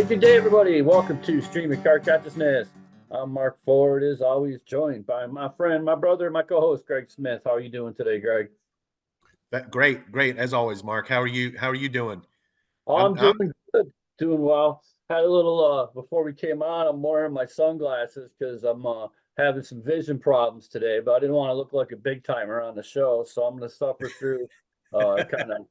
Good day, everybody. Welcome to Stream of Car Consciousness. I'm Mark Ford, as always, joined by my friend, my brother, my co-host, Greg Smith. How are you doing today, Greg? Great as always, Mark. How are you doing? I'm doing good, doing well. Had a little before we came on. I'm wearing my sunglasses because I'm having some vision problems today, but I didn't want to look like a big timer on the show, so I'm going to suffer through. Kind of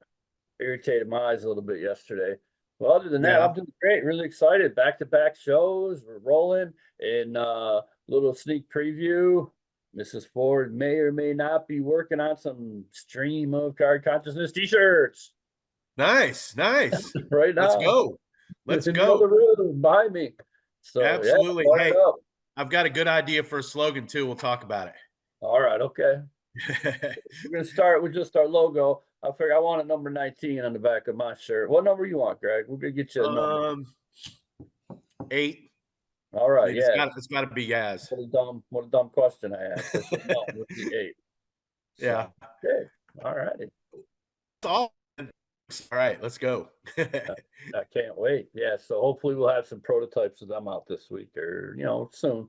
irritated my eyes a little bit yesterday. Well, other than that, Yeah. I'm doing great. Really excited. Back-to-back shows. We're rolling. And little sneak preview. Mrs. Ford may or may not be working on some stream of car consciousness t-shirts Nice. right Let's now. go. In the other room behind me. So Absolutely. Yeah, hey, up. I've got a good idea for a slogan too. We'll talk about All right, okay. We're gonna start with just our logo. I figure I want a number 19 on the back of my shirt. What number you want, Greg? We're gonna get you a number. 8. All right, It's got to be Yaz. What a dumb question I asked. I said, no, with the 8. Yeah. Okay. All righty. All right, let's go. I can't wait. Yeah, so hopefully we'll have some prototypes of them out this week or soon.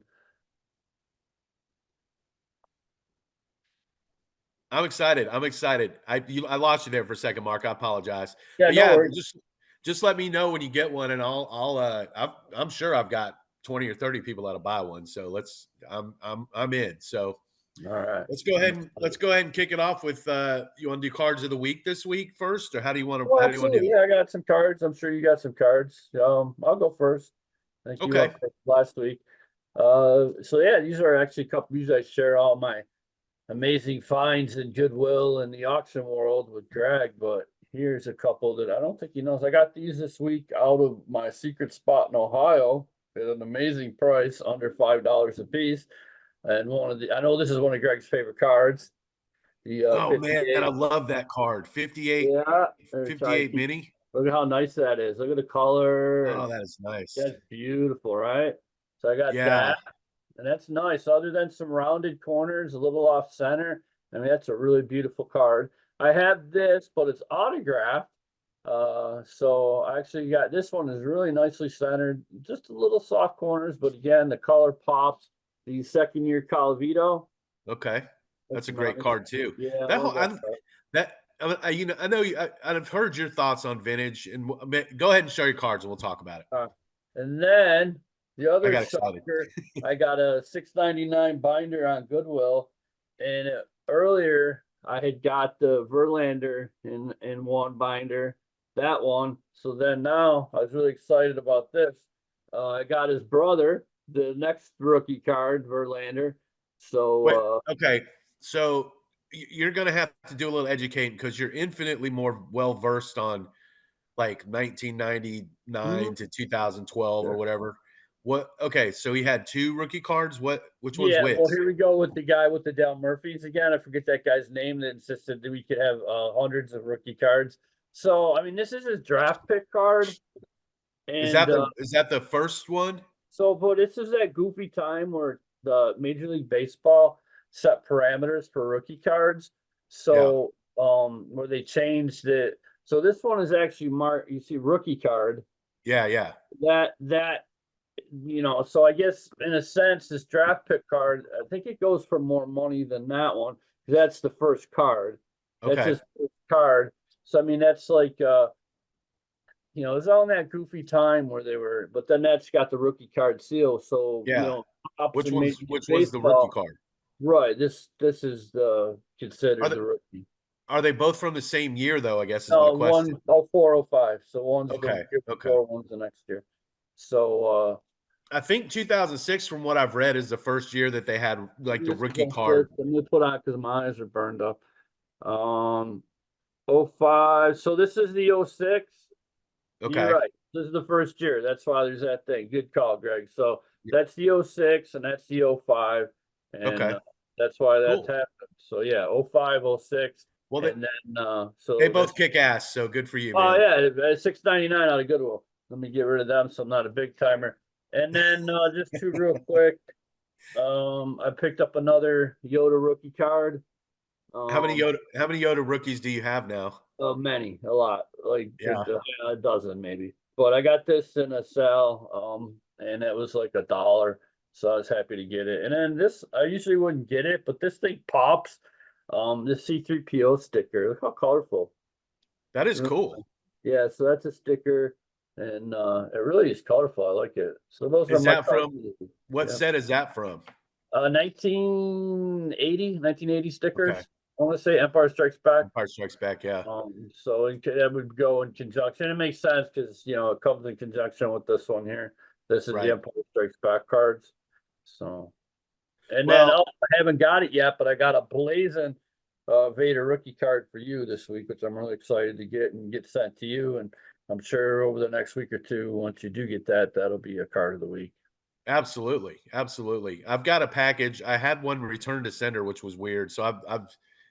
I'm excited. I lost you there for a second, Mark. I apologize. Yeah, no worries. Just let me know when you get one, and I'm sure I've got 20 or 30 people that'll buy one. So I'm in. So all right, let's go ahead and kick it off with you want to do cards of the week this week first, or how do you want to? Well, how do you want to do it? Yeah, I got some cards. I'm sure you got some cards. I'll go first. Thank you Okay. last week. So yeah, these are actually a couple. Usually I share all my amazing finds in Goodwill and the auction world with Greg, but here's a couple that I don't think he knows. I got these this week out of my secret spot in Ohio at an amazing price, under $5 a piece. And I know this is one of Greg's favorite cards. The Oh man, 58. I love that card. 58. Yeah, 58 mini. Look at how nice that is. Look at the color. Oh, that is nice. That's beautiful, right? So I got Yeah. that. And that's nice. Other than some rounded corners, a little off center. I mean, that's a really beautiful card. I have this, but it's autographed. So I actually got this one is really nicely centered, just a little soft corners, but again, the color pops. The second year Calavito. Okay. That's a great card too. Yeah. I know I've heard your thoughts on vintage, and go ahead and show your cards, and we'll talk about it. And then the other shocker, I got a $6.99 binder on Goodwill, and earlier I had got the Verlander in one binder, that one. So then now I was really excited about this. I got his brother, the next rookie card, Verlander. So okay, so you're gonna have to do a little educating because you're infinitely more well versed on like 1999 to 2012 or whatever. Okay, so he had 2 rookie cards. Which one's which? Well, here we go with the guy with the Dale Murphys again. I forget that guy's name that insisted that we could have hundreds of rookie cards. So I mean, this is his draft pick card. And is that the first one? So, but this is that goofy time where the Major League Baseball set parameters for rookie cards. So where they changed it. So this one is actually marked, you see rookie card. Yeah. That so I guess in a sense, this draft pick card, I think it goes for more money than that one. That's the first card. Okay. That's his first card. So I mean, that's like it's all in that goofy time where they were, but then that's got the rookie card seal. So which was the rookie card? Right. This is considered the rookie. Are they both from the same year though? I guess is my question. 405. So one's the year before, one's the next year. So I think 2006, from what I've read, is the first year that they had like the rookie card. Let me put on because my eyes are burned up. 05. So this is the 06. Okay. You're right. This is the first year. That's why there's that thing. Good call, Greg. So that's the 06 and that's the 05. And that's why that happened. So yeah, 05, 06. Well, and then so they both kick ass. So good for you, man. Oh yeah, $6.99 out of Goodwill. Let me get rid of them, so I'm not a big timer. And then just two real quick. I picked up another Yoda rookie card. How many Yoda rookies do you have now? Many, a lot, like a dozen maybe. but I got this in a sale, and it was like $1. So I was happy to get it. And then this, I usually wouldn't get it, but this thing pops. The C3PO sticker. Look how colorful. That is Really cool. nice. Yeah, so that's a sticker, and it really is colorful. I like it. So those are Is my that cards. from what Yeah. set is that from? 1980 Okay. stickers. I want to say Empire Strikes Back. Empire Strikes Back, yeah. So that would go in conjunction. It makes sense because it comes in conjunction with this one here. This is the Right. Empire Strikes Back cards. So, and then Well, I haven't got it yet, but I got a blazing Vader rookie card for you this week, which I'm really excited to get and get sent to you. And I'm sure over the next week or two, once you do get that, that'll be a card of the week. absolutely, absolutely. I've got a package. I had one returned to sender, which was weird. So I've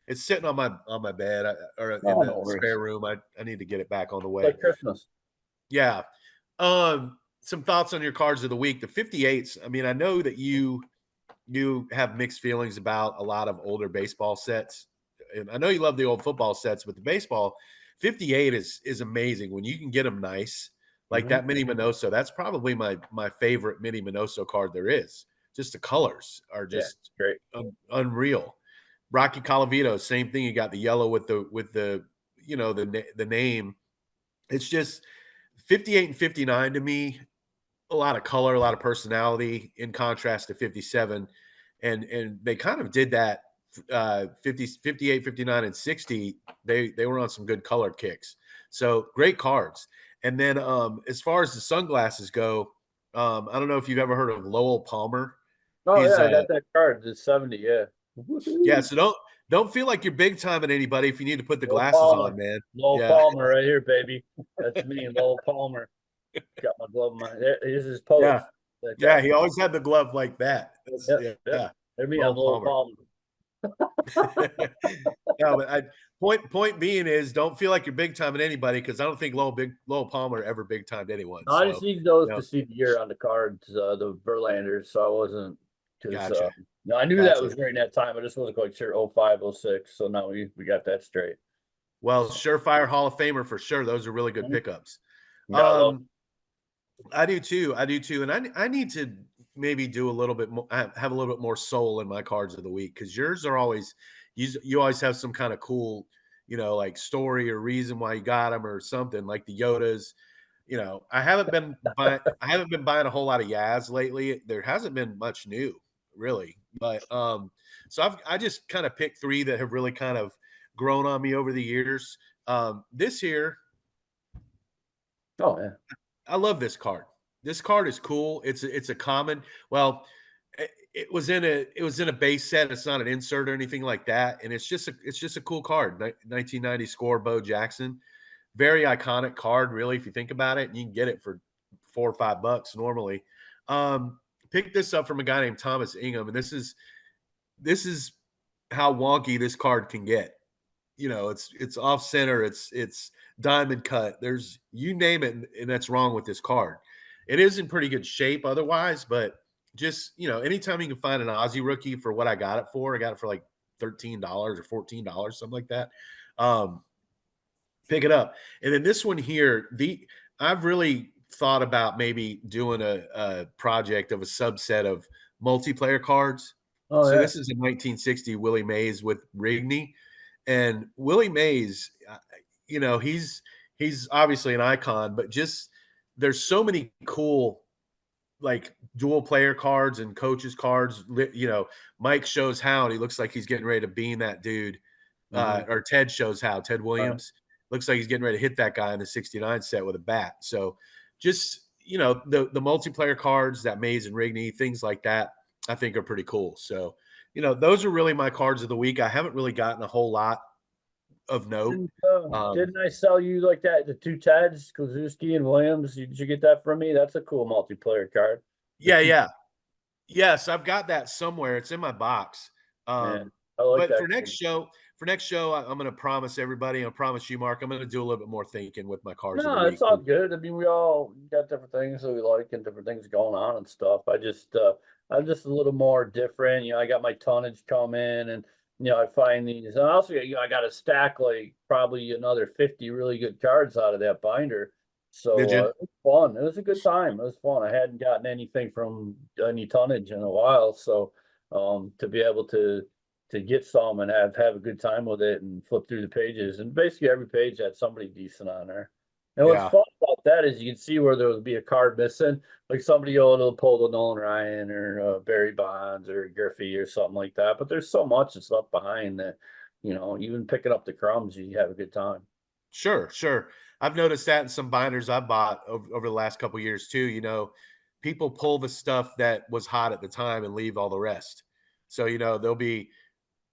it's sitting on my bed or in Oh, the no worries. spare room. I need to get it back on the It's way. like Christmas. Yeah. Some thoughts on your cards of the week. The 58s. I mean, I know that you have mixed feelings about a lot of older baseball sets. And I know you love the old football sets, but the baseball 58 is amazing when you can get them nice. Like Mhm. that mini Minoso, that's probably my favorite mini Minoso card there is. Just the colors are Yeah, just great. unreal. Rocky Colavito, same thing. You got the yellow with the the name. It's just 58 and 59 to me, a lot of color, a lot of personality in contrast to 57. And they kind of did that 50, 58, 59, and 60. They were on some good color kicks. So great cards. And then as far as the sunglasses go, I don't know if you've ever heard of Lowell Palmer. Oh He's yeah, I got that card. It's 70, yeah. yeah, Woo-hoo. so don't feel like you're big time at anybody if you need to put the Lowell glasses Palmer. on, man. Lowell Yeah. Palmer right here, baby. That's me, Lowell Palmer. Got my glove in my here's his pose. Yeah. That Yeah, guy. he always had the glove like that. That's Yep, yeah, yep. yeah. There's me, I'm Lowell Lowell Palmer. Palmer. No, but point being is don't feel like you're big time at anybody because I don't think Lowell Palmer ever big timed anyone. I just So need those no, to see the year on the cards, the Verlanders, so I wasn't because gotcha, no, I knew that gotcha. was during that time. I just wasn't quite sure 05, 06. So now we got that straight. Well, So surefire Hall of Famer for sure. Those are really good pickups. gotta love. I do too. I do too. And I need to maybe do a little bit more, have a little bit more soul in my cards of the week because yours are always, you always have some kind of cool, like story or reason why you got them or something like the Yodas. I haven't been buying a whole lot of Yaz lately. There hasn't been much new really, but so I just kind of picked three that have really kind of grown on me over the years. This year, Oh yeah. I love this card. This card is cool. It's a common. Well, it was in a base set. It's not an insert or anything like that, and it's just a cool card. 1990 score Bo Jackson, very iconic card. Really, if you think about it, and you can get it for $4 or $5 normally. Um, Picked this up from a guy named Thomas Ingham, and this is how wonky this card can get. It's off center, it's diamond cut. There's you name it, and that's wrong with this card. It is in pretty good shape otherwise, but just anytime you can find an Aussie rookie for what I got it for like $13 or $14, something like that. Um, Pick it up. And then this one here, I've really thought about maybe doing a project of a subset of multiplayer cards. Oh So yeah. this is a 1960 Willie Mays with Rigney. And Willie Mays, he's obviously an icon, but just there's so many cool like dual player cards and coaches cards. Mike shows how, and he looks like he's getting ready to bean that dude. Mhm. Or Ted shows how. Ted Right. Williams looks like he's getting ready to hit that guy in the '69 set with a bat. So just the multiplayer cards that Mays and Rigney, things like that, I think are pretty cool. So those are really my cards of the week. I haven't really gotten a whole lot of note. Didn't I sell you like that the two Teds, Kozuski and Williams? Did you get that from me? That's a cool multiplayer card. The Yeah, two, yeah. Yes, I've got that somewhere. It's in my box. man, Um, I like but that. for next show, I'm going to promise everybody. I promise you, Mark. I'm going to do a little bit more thinking with my cards of the No, it's week. all good. I mean, we all got different things that we like and different things going on and stuff. I'm just a little more different. I got my tonnage coming and, I find these. And also, I got to stack like probably another 50 really good cards out of that binder. So Did you? it was fun. It was a good time. It was fun. I hadn't gotten anything from any tonnage in a while, so to be able to get some and have a good time with it and flip through the pages, and basically every page had somebody decent on there. And what's Yeah. fun about that is you can see where there would be a card missing, like somebody owed a pull to Nolan Ryan or Barry Bonds or Griffey or something like that. But there's so much that's left behind that, even picking up the crumbs, you have a good time. Sure, sure. I've noticed that in some binders I've bought over the last couple years too. People pull the stuff that was hot at the time and leave all the rest. So they'll be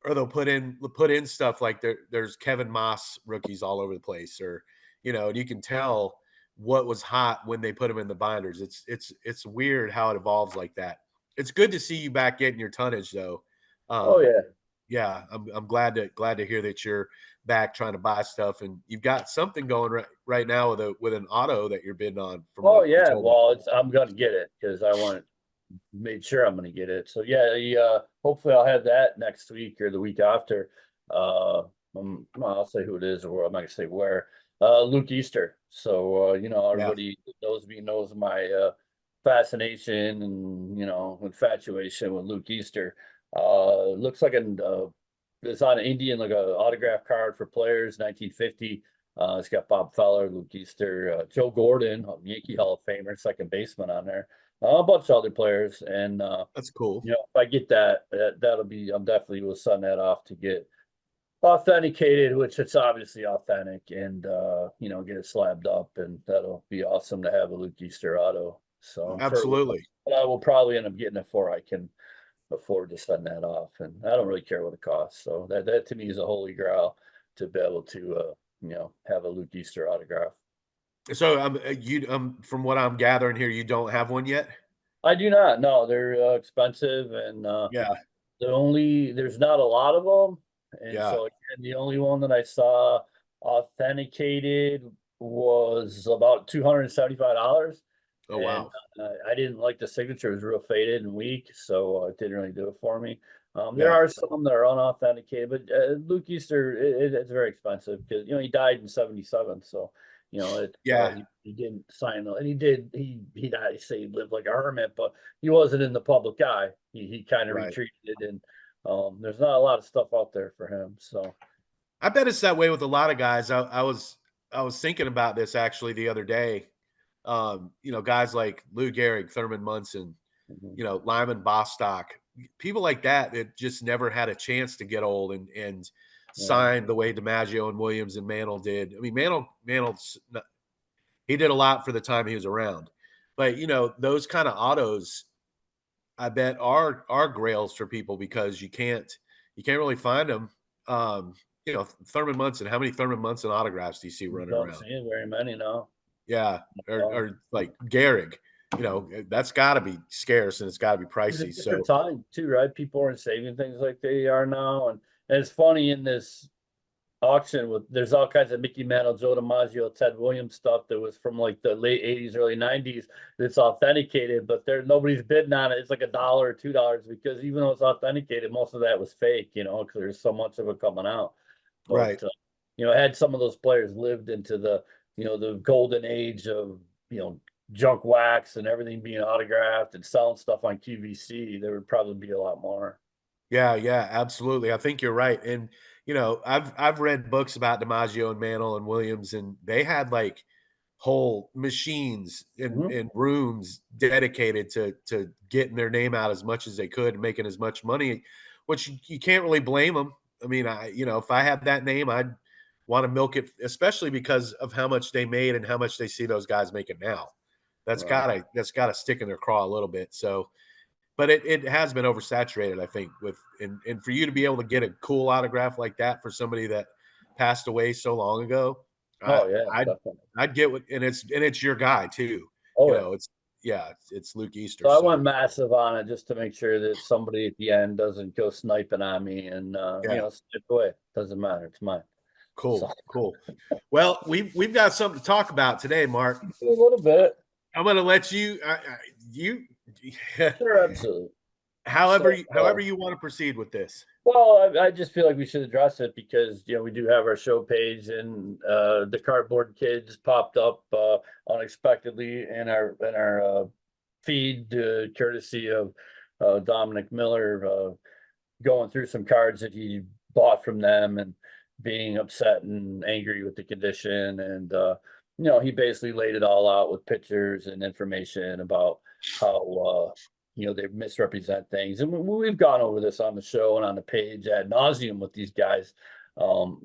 or they'll put in stuff like there's Kevin Moss rookies all over the place, or and you can tell what was hot when they put them in the binders. It's weird how it evolves like that. It's good to see you back getting your tonnage though. Oh Um, yeah. yeah, I'm glad to hear that you're back trying to buy stuff, and you've got something going right now with an auto that you're bidding on from Oh what you yeah. told me. Well, I'm gonna get it because I want made sure I'm gonna get it. So yeah, hopefully I'll have that next week or the week after. Well, I'll say who it is, or I'm not gonna say where. Luke Easter. So Yeah, everybody that knows me knows my fascination and infatuation with Luke Easter. Looks like it's on Indian like a autograph card for players, 1950. It's got Bob Feller, Luke Easter, Joe Gordon, Yankee Hall of Famer, second baseman on there, a bunch of other players. And that's cool. if I get that, that'll be I'm definitely will send that off to get authenticated, which it's obviously authentic, and get it slabbed up, and that'll be awesome to have a Luke Easter auto. So I'm sure Absolutely. I will probably end up getting it before I can afford to send that off, and I don't really care what it costs. So that to me is a holy grail to be able to have a Luke Easter autograph. So from what I'm gathering here, you don't have one yet. I do not. No, they're expensive, and Yeah, there's not a lot of them, and yeah. so again, the only one that I saw authenticated was about $275, Oh and wow. I didn't like the signature; it was real faded and weak, so it didn't really do it for me. There Yeah, are some that are unauthenticated, but Luke Easter, it's very expensive because he died in '77, so yeah. he didn't sign, and he died. He say he lived like a hermit, but he wasn't in the public eye. He kind of Right. retreated, and there's not a lot of stuff out there for him. So I bet it's that way with a lot of guys. I was thinking about this actually the other day. Guys like Lou Gehrig, Thurman Munson, mhm, Lyman Bostock, people like that just never had a chance to get old and yeah. sign the way DiMaggio and Williams and Mantle did. I mean, Mantle's he did a lot for the time he was around, but those kind of autos, I bet are grails for people because you can't really find them. Um, Thurman Munson. How many Thurman Munson autographs do you see running Don't around? see it very many now. Yeah, or, Uh, or like Gehrig. That's got to be scarce and it's got to be It was a pricey. different So time too, right? People weren't saving things like they are now, and it's funny in this auction with there's all kinds of Mickey Mantle, Joe DiMaggio, Ted Williams stuff that was from like the late '80s, early '90s that's authenticated, but nobody's bidding on it. It's like $1 or $2 because even though it's authenticated, most of that was fake, because there's so much of it coming out. right. But had some of those players lived into the golden age of junk wax and everything being autographed and selling stuff on QVC, there would probably be a lot more. Yeah, yeah, absolutely. I think you're right. And I've read books about DiMaggio and Mantle and Williams, and they had like whole machines Mhm. and rooms dedicated to getting their name out as much as they could and making as much money, which you can't really blame them. I mean, if I had that name, I'd want to milk it, especially because of how much they made and how much they see those guys making now. That's Right. gotta stick in their craw a little bit. So but it has been oversaturated, I think, and for you to be able to get a cool autograph like that for somebody that passed away so long ago, Oh yeah, I'd definitely. I'd get what and it's your guy too. Oh yeah. It's yeah, it's Luke Easter. So I So went massive on it just to make sure that somebody at the end doesn't go sniping on me and yeah, snipe away. Doesn't matter. It's mine. So cool. Well, we've got something to talk about today, Mark. a little bit. I'm going to let you you Sure, absolutely. However, So, however you want to proceed with this. well, I just feel like we should address it because, we do have our show page, and the cardboard kids popped up unexpectedly in our feed, courtesy of Dominic Miller, going through some cards that he bought from them and being upset and angry with the condition. And, he basically laid it all out with pictures and information about how, they misrepresent things. And we've gone over this on the show and on the page ad nauseum with these guys. For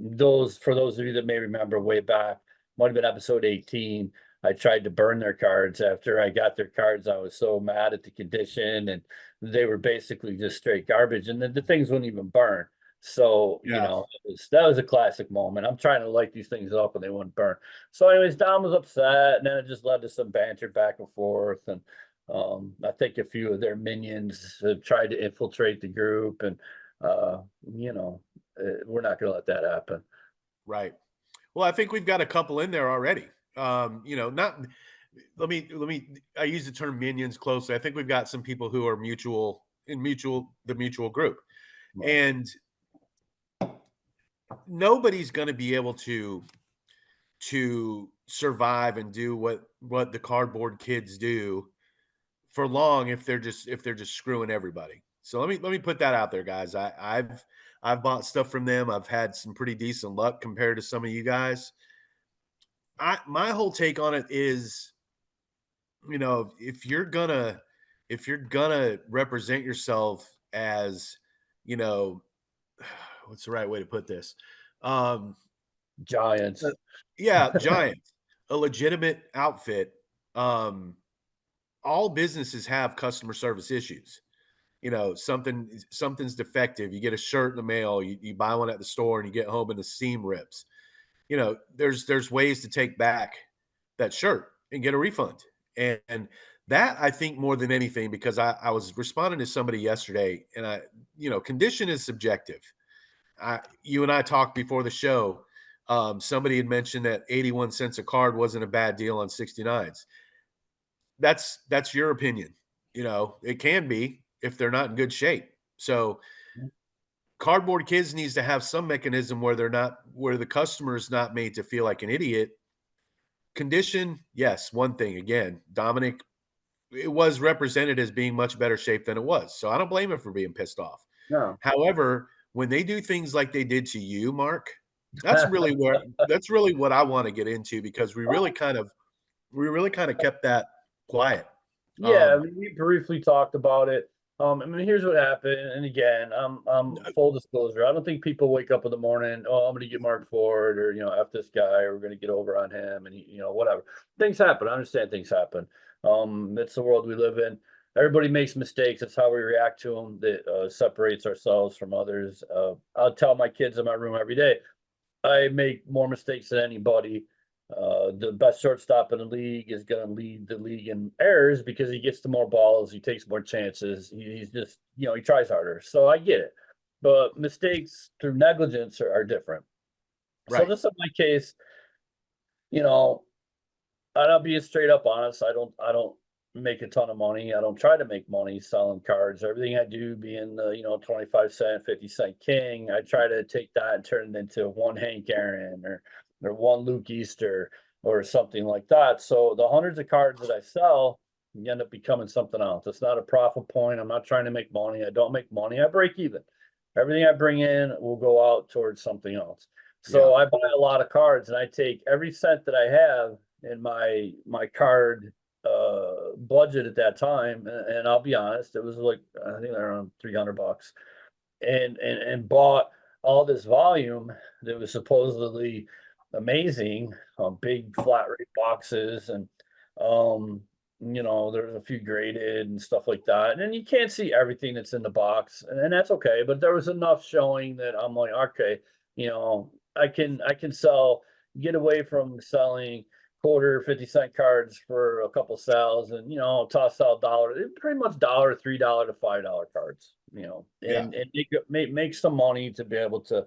those of you that may remember way back, might have been episode 18. I tried to burn their cards after I got their cards. I was so mad at the condition, and they were basically just straight garbage, and the things wouldn't even burn. So, Yeah. that was a classic moment. I'm trying to light these things up and they wouldn't burn. So anyways, Dom was upset, and then it just led to some banter back and forth. And I think a few of their minions have tried to infiltrate the group, and uh, you know, we're not gonna let that happen. Right. Well, I think we've got a couple in there already. Not let me I use the term minions closely. I think we've got some people who are the mutual group. Right. And nobody's going to be able to survive and do what the cardboard kids do for long if they're just screwing everybody. So let me put that out there, guys. I've bought stuff from them. I've had some pretty decent luck compared to some of you guys. My whole take on it is, if you're gonna represent yourself as, you know, what's the right way to put this? Um, uh, Giants. yeah, Giant, a legitimate outfit. Um, all businesses have customer service issues. Something's defective. You get a shirt in the mail, you buy one at the store, and you get home and the seam rips. There's ways to take back that shirt and get a refund. And that, I think, more than anything, because I was responding to somebody yesterday, and condition is subjective. You and I talked before the show. Somebody had mentioned that 81 cents a card wasn't a bad deal on 69s. That's your opinion. It can be if they're not in good shape. So cardboard kids needs to have some mechanism where the customer is not made to feel like an idiot. Condition, yes, one thing. Again, Dominic, it was represented as being much better shape than it was. So I don't blame him for being pissed off. No. However, when they do things like they did to you, Mark, that's really what I want to get into, because we really kind of kept that quiet. Yeah, I Um, mean, we briefly talked about it. I mean, here's what happened. And again, full disclosure. I don't think people wake up in the morning, oh, I'm going to get Mark Ford, or, F this guy, or we're going to get over on him, and whatever. Things happen. I understand things happen. It's the world we live in. Everybody makes mistakes. It's how we react to them that separates ourselves from others. I'll tell my kids in my room every day, I make more mistakes than anybody. The best shortstop in the league is going to lead the league in errors because he gets to more balls, he takes more chances. He's just, he tries harder. So I get it. But mistakes through negligence are different. So right. this is my case, you know, and I'll be straight up honest. I don't make a ton of money. I don't try to make money selling cards. Everything I do being the, 25 cent, 50 cent king, I try to take that and turn it into one Hank Aaron or one Luke Easter or something like that. So the hundreds of cards that I sell end up becoming something else. It's not a profit point. I'm not trying to make money. I don't make money. I break even. Everything I bring in will go out towards something else. Yeah. So I buy a lot of cards, and I take every cent that I have in my card budget at that time, and I'll be honest, it was like, I think around $300, and bought all this volume that was supposedly amazing, big flat rate boxes. And um there's a few graded and stuff like that, and then you can't see everything that's in the box, and that's okay, but there was enough showing that I'm like, okay, I can get away from selling quarter 50 cent cards for a couple sales, and toss out dollar, pretty much dollar, $3 to $5 cards, Yeah. and make some money to be able to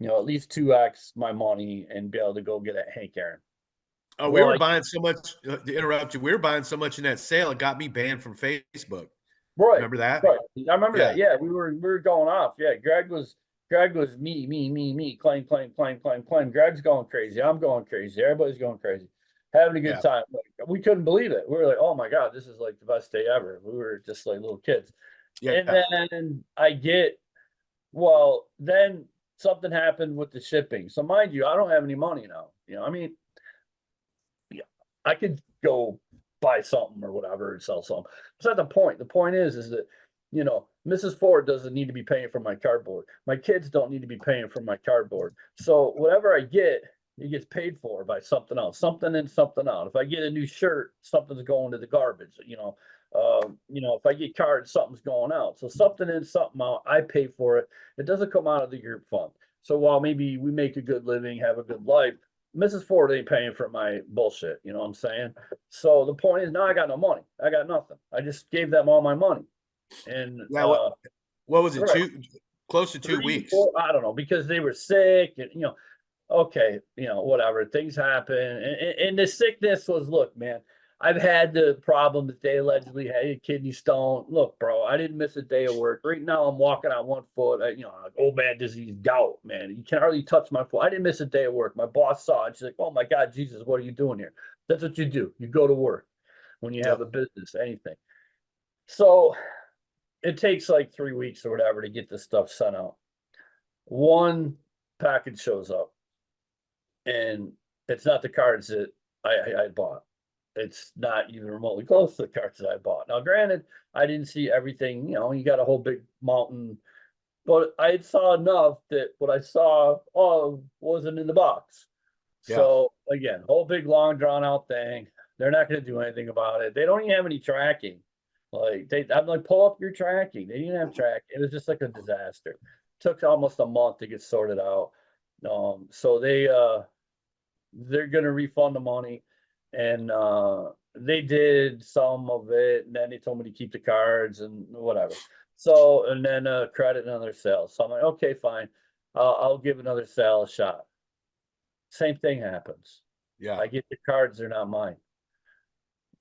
at least 2x my money and be able to go get a Hank Aaron. Oh, we Well, were buying so much, to interrupt you, we were buying so much in that sale, it got me banned from Facebook. Right, Remember that? right. I remember Yeah, that. Yeah, we were going off. Yeah, Greg was me, claim. Greg's going crazy. I'm going crazy. Everybody's going crazy. Having a good yeah, time. Like, we couldn't believe it. We were like, oh my God, this is like the best day ever. We were just like little kids. And yeah, then well, then something happened with the shipping. So mind you, I don't have any money now. I mean, yeah, I could go buy something or whatever and sell something. It's not the point. The point is that Mrs. Ford doesn't need to be paying for my cardboard. My kids don't need to be paying for my cardboard. So whatever I get, it gets paid for by something else, something in, something out. If I get a new shirt, something's going to the garbage. If I get cards, something's going out. So something in, something out. I pay for it. It doesn't come out of the group fund. So while maybe we make a good living, have a good life, Mrs. Ford ain't paying for my bullshit. You know what I'm saying? So the point is now I got no money. I got nothing. I just gave them all my money. And yeah. What was it? right, Close to 2 weeks. 3, 4, I don't know, because they were sick and okay, whatever. Things happen. And the sickness was, look, man, I've had the problem that they allegedly had a kidney stone. Look, bro, I didn't miss a day of work. Right now, I'm walking on one foot. Like old man disease, gout, man. You can hardly touch my foot. I didn't miss a day of work. My boss saw it. She's like, oh my God, Jesus, what are you doing here? That's what you do. You go to work when you have Yep. a business, anything. So it takes like 3 weeks or whatever to get this stuff sent out. One package shows up and it's not the cards that I bought. It's not even remotely close to the cards that I bought. Now, granted, I didn't see everything. You got a whole big mountain, but I saw enough that what I saw wasn't in the box. Yeah. So again, whole big long drawn out thing. They're not going to do anything about it. They don't even have any tracking. I'm like, pull up your tracking. They didn't have track. It was just like a disaster. Took almost a month to get sorted out. So they're gonna refund the money, and they did some of it, and then they told me to keep the cards and whatever. So and then credit another sale. So I'm like, okay, fine, I'll give another sale a shot. Same thing happens. Yeah. I get the cards, they're not mine,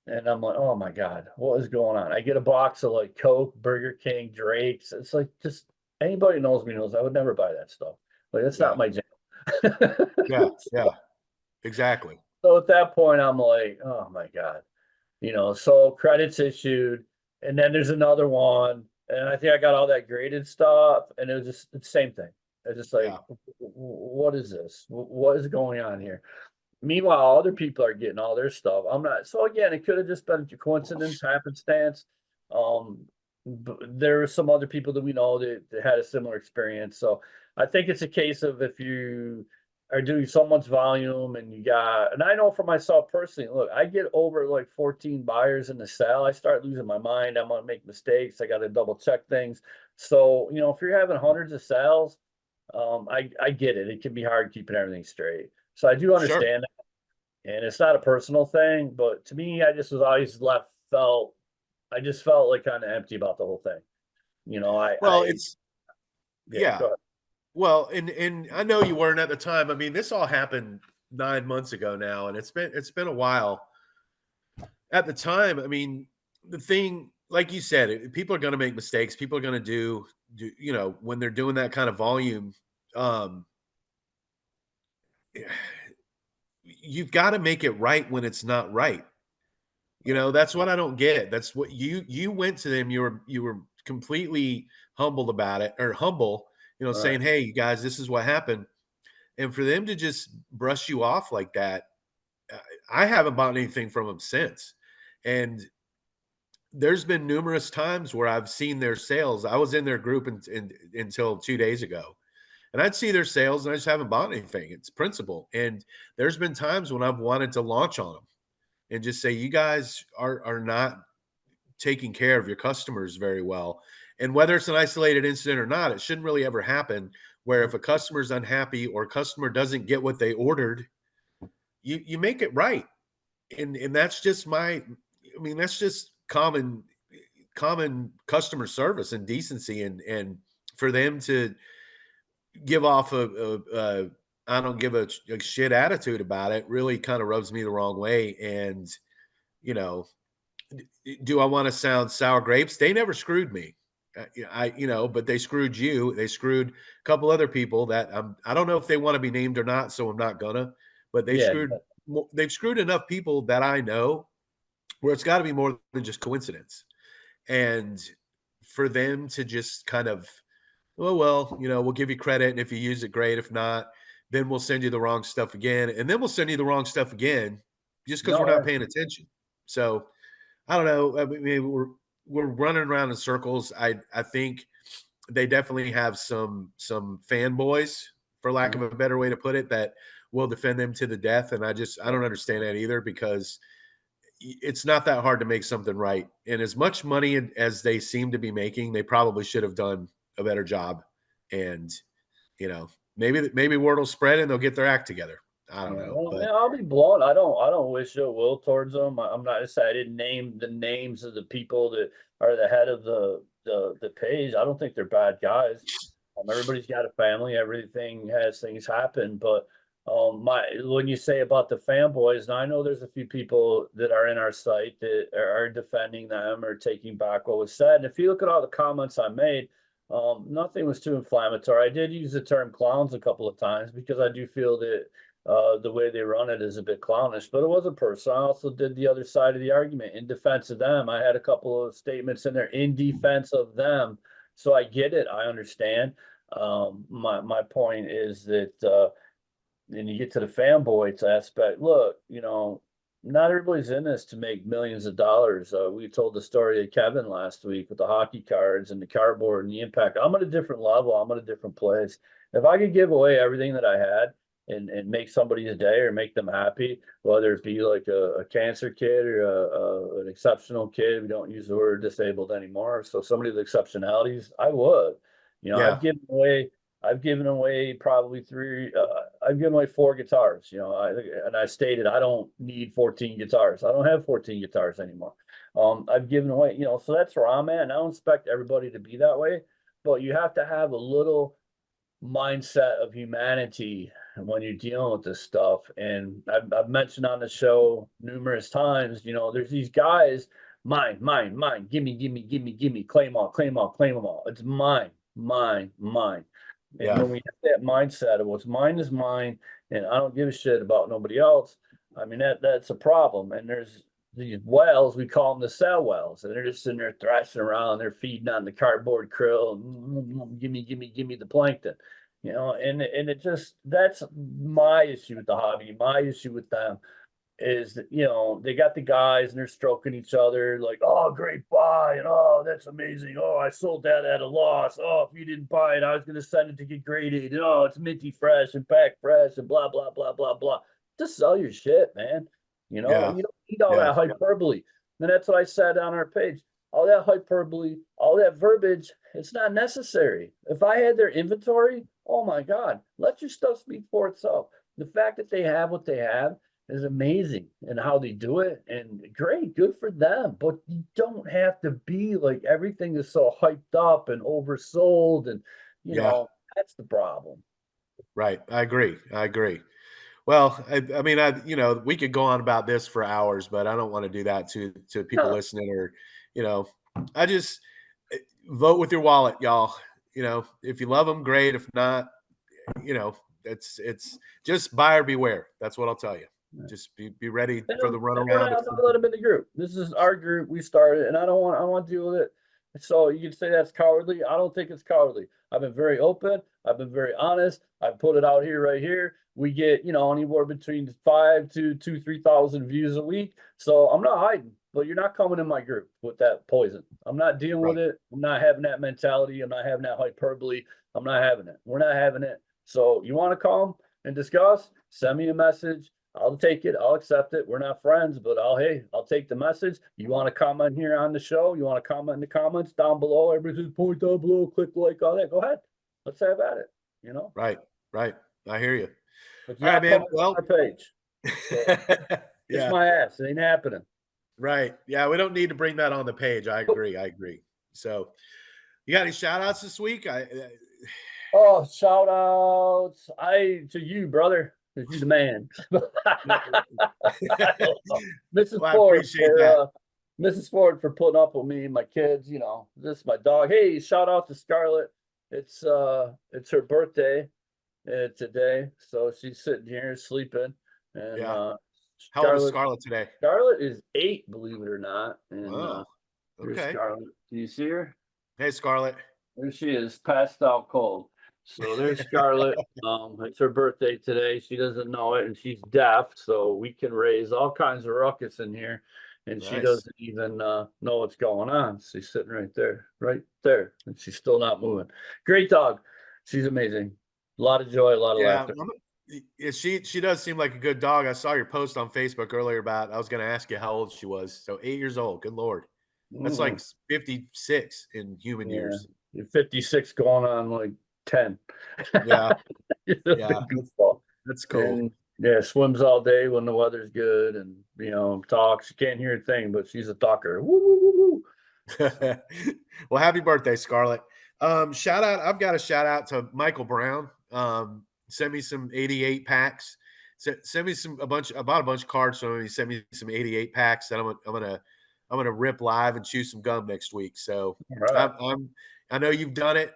and I'm like, oh my God, what is going on? I get a box of like Coke, Burger King, Drake's. It's like, just anybody knows me knows I would never buy that stuff. Like, that's Yeah. not my jam. Yeah. Yeah. Exactly. So at that point, I'm like, oh my God. So credits issued, and then there's another one, and I think I got all that graded stuff, and it was just the same thing. It's just like, Yeah. what is this? What is going on here? Meanwhile, other people are getting all their stuff. I'm not. So again, it could have just been a coincidence, happenstance. Um, but there were some other people that we know that had a similar experience. So I think it's a case of if you are doing so much volume and I know for myself personally, look, I get over like 14 buyers in the sale. I start losing my mind. I'm gonna make mistakes. I got to double check things. So, if you're having hundreds of sales, I get it. It can be hard keeping everything straight. So I do Sure. understand that. And it's not a personal thing, but to me, I just was always I just felt like kind of empty about the whole thing. Well, it's Yeah, yeah. go ahead. Well, and I know you weren't at the time. I mean, this all happened 9 months ago now, and it's been a while. At the time, I mean, the thing, like you said, people are going to make mistakes. People are going to do when they're doing that kind of volume. Um, you've got to make it right when it's not right. That's what I don't get. That's what you went to them. You were completely humbled about it, or humble, All right. saying, "Hey, you guys, this is what happened." And for them to just brush you off like that, I haven't bought anything from them since. And there's been numerous times where I've seen their sales. I was in their group until 2 days ago, and I'd see their sales, and I just haven't bought anything. It's principle. And there's been times when I've wanted to launch on them and just say, "You guys are not taking care of your customers very well." And whether it's an isolated incident or not, it shouldn't really ever happen. Where if a customer's unhappy or a customer doesn't get what they ordered, you make it right. And that's just that's just common customer service and decency. And for them to give off a I don't give a shit attitude about it really kind of rubs me the wrong way. And you know Do I want to sound sour grapes? They never screwed me. But they screwed you. They screwed a couple other people that I don't know if they want to be named or not, so I'm not gonna. But Yeah, they've screwed enough people that I know where it's got to be more than just coincidence. And for them to just kind of, oh well, we'll give you credit, and if you use it, great. If not, then we'll send you the wrong stuff again, and then we'll send you the wrong stuff again, just because we're no, not paying attention. So I don't know. I mean, we're running around in circles. I think they definitely have some fanboys, for lack of mhm. a better way to put it, that will defend them to the death. And I don't understand that either, because it's not that hard to make something right. And as much money as they seem to be making, they probably should have done a better job. And you know, maybe word will spread and they'll get their act together. I don't Yeah, know, well, but man, I'll be blunt. I don't wish ill will towards them. I'm not just I didn't name the names of the people that are the head of the page. I don't think they're bad guys. Everybody's got a family. Everything has things happen. But my when you say about the fanboys, and I know there's a few people that are in our site that are defending them or taking back what was said. And if you look at all the comments I made, nothing was too inflammatory. I did use the term clowns a couple of times because I do feel that the way they run it is a bit clownish, but it wasn't personal. I also did the other side of the argument in defense of them. I had a couple of statements in there in defense of them. So I get it. I understand. My point is that then you get to the fanboys aspect. Look, not everybody's in this to make millions of dollars. We told the story of Kevin last week with the hockey cards and the cardboard and the impact. I'm at a different level. I'm at a different place. If I could give away everything that I had and make somebody's day or make them happy, whether it be like a cancer kid or an exceptional kid, we don't use the word disabled anymore. So somebody with exceptionalities, I would. yeah, I've given away probably three. I've given away four guitars. And I stated I don't need 14 guitars. I don't have 14 guitars anymore. I've given away. So that's where I'm at. And I don't expect everybody to be that way, but you have to have a little mindset of humanity when you're dealing with this stuff. And I've mentioned on the show numerous times. There's these guys. Mine, mine, mine. Gimme, gimme, gimme, gimme. Claim all, claim all, claim them all. It's mine, mine, mine. And yeah, when we have that mindset of what's mine is mine, and I don't give a shit about nobody else, I mean that's a problem. And there's these whales, we call them the cell whales, and they're just sitting there thrashing around, they're feeding on the cardboard krill, gimme, gimme, gimme the plankton. And it just that's my issue with the hobby, my issue with them is that they got the guys and they're stroking each other like, oh, great buy, and oh, that's amazing, oh, I sold that at a loss, oh, if you didn't buy it I was going to send it to get graded, and oh, it's minty fresh and packed fresh and blah blah blah blah blah. Just sell your shit, man. yeah, You don't need all yeah, that hyperbole. And that's what I said on our page. All that hyperbole, all that verbiage, it's not necessary. If I had their inventory, oh my god, let your stuff speak for itself. The fact that they have what they have is amazing, and how they do it, and great, good for them. But you don't have to be like everything is so hyped up and oversold, and yeah. that's the problem. Right. I agree. I agree. Well, I mean, we could go on about this for hours, but I don't want to do that to people No, listening, or, you know, I just vote with your wallet, y'all. If you love them, great. If not, you know, it's just buyer beware. That's what I'll tell you. Just be ready for the and we're runaround. not gonna let them in the group. This is our group. We started, and I want to deal with it. So you can say that's cowardly. I don't think it's cowardly. I've been very open. I've been very honest. I put it out here right here. We get, anywhere between 3,000 views a week. So I'm not hiding, but you're not coming in my group with that poison. I'm not dealing with Right. it. I'm not having that mentality. I'm not having that hyperbole. I'm not having it. We're not having it. So you want to come and discuss? Send me a message. I'll take it. I'll accept it. We're not friends, but I'll take the message. You want to comment here on the show? You want to comment in the comments down below? Everybody says point down below, click like, all that. Go ahead. Let's have at it. Right. Right. I hear you. But All you're right, not man. coming on Well, our page. So it's yeah. my ass. It ain't happening. Right. Yeah. We don't need to bring that on the page. I agree. I agree. So, you got any shout outs this week? Oh, shout outs. To you, brother, because you the man. Well, Mrs. I Ford appreciate for that. Mrs. Ford for putting up with me and my kids. This is my dog. Hey, shout out to Scarlett. It's her birthday today, so she's sitting here sleeping. And Yeah. How old is Scarlett today? Scarlett is 8, believe it or not. And Wow. here's Okay. Scarlett. Do you see her? Hey, Scarlett. There she is, passed out cold. So there's Scarlett. It's her birthday today. She doesn't know it, and she's deaf, so we can raise all kinds of ruckus in here. And she Nice. doesn't even know what's going on. She's sitting right there, and she's still not moving. Great dog. She's amazing. A lot of joy, a lot of laughter. She does seem like a good dog. I saw your post on Facebook earlier about. I was going to ask you how old she was. So 8 years old. Good Lord, that's like 56 in human years. You're 56 going on like 10. Yeah. Yeah. Goofball. That's cool. And, yeah, swims all day when the weather's good, and talks. You can't hear a thing, but she's a talker. Woo, woo, woo, woo. Well, happy birthday, Scarlett. Shout out. I've got a shout out to Michael Brown. Sent me some 88 packs. Send me I bought a bunch of cards from him. He sent me some 88 packs that I'm gonna rip live and chew some gum next week. So Right. I know you've done it.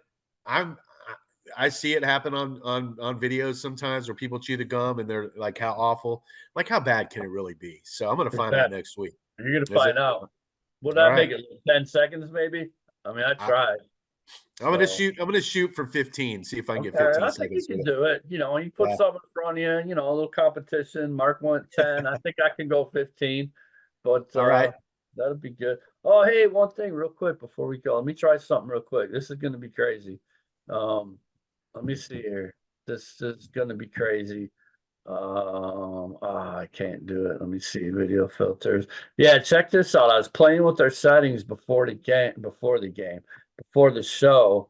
I see it happen on videos sometimes where people chew the gum and they're like, how awful, like how bad can it really be? So I'm gonna find out next week. You're gonna find out. Would that make it 10 seconds maybe? I mean, I tried. I'm gonna shoot for 15. See if I can get 15 I seconds. think you can do it. You put something in front of you. A little competition. Mark went 10. I think I can go 15. But all right, that'll be good. Oh, hey, one thing real quick before we go. Let me try something real quick. This is gonna be crazy. Let me see here. This is gonna be crazy. I can't do it. Let me see video filters. Yeah, check this out. I was playing with our settings before the show,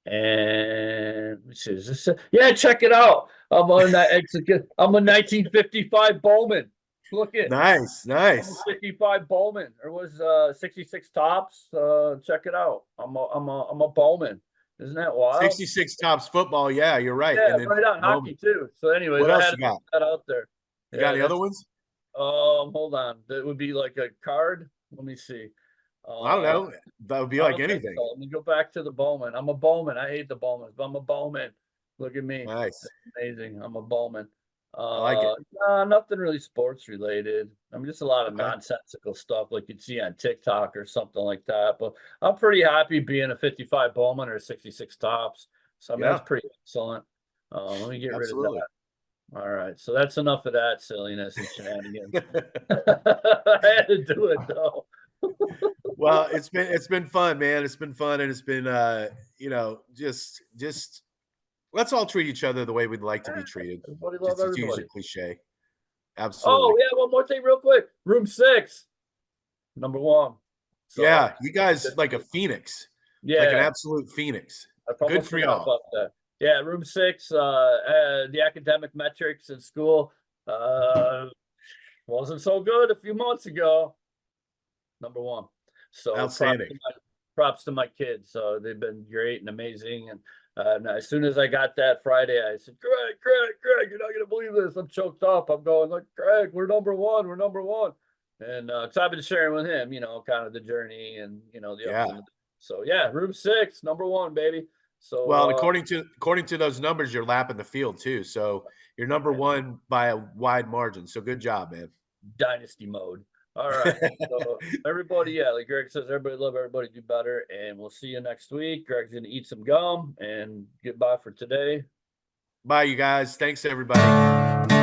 and let me see. Is this yeah, check it out. I'm on that. I'm a 1955 Bowman. Look at nice. 55 Bowman. There was 66 tops. Check it out. I'm a Bowman. Isn't that wild? 66 tops football. Yeah, you're right. Yeah, right on hockey too. So anyways, what I else had you to got? put that out there. You got any other ones? Hold on. That would be like a card. Let me see. I don't know. That would be like anything. So. Let me go back to the Bowman. I'm a Bowman. I hate the Bowmans, but I'm a Bowman. Look at me. Nice. That's amazing. I'm a Bowman. I like it. Nothing really sports related. I mean, just a lot of nonsensical stuff like you'd see on TikTok or something like that. But I'm pretty happy being a 55 Bowman or 66 tops. So I mean, that's pretty excellent. Let me get rid of that. All right. So that's enough of that silliness and shenanigans. I had to do it though. Well, it's been fun, man. It's been fun, and it's been just let's all treat each other the way we'd like to be treated. Everybody love everybody. To use a cliche. Absolutely. Oh yeah, one more thing real quick. Room 6, number 1. So, yeah, you guys like a phoenix. Yeah, like an absolute phoenix. Good for y'all. Yeah, room 6, the academic metrics in school wasn't so good a few months ago. Number 1. So outstanding. Props to my kids. So they've been great and amazing. And as soon as I got that Friday, I said, Greg, you're not gonna believe this. I'm choked up. I'm going like, Greg, we're number 1. We're number 1. And so I've been sharing with him, kind of the journey and the ups and downs. So yeah, room 6, number 1, baby. So well, according to those numbers, you're lapping the field too. So you're number 1 by a wide margin. So good job, man. Dynasty mode. All right. So everybody, like Greg says, everybody love everybody, do better. And we'll see you next week. Greg's gonna eat some gum and goodbye for today. Bye, you guys. Thanks, everybody.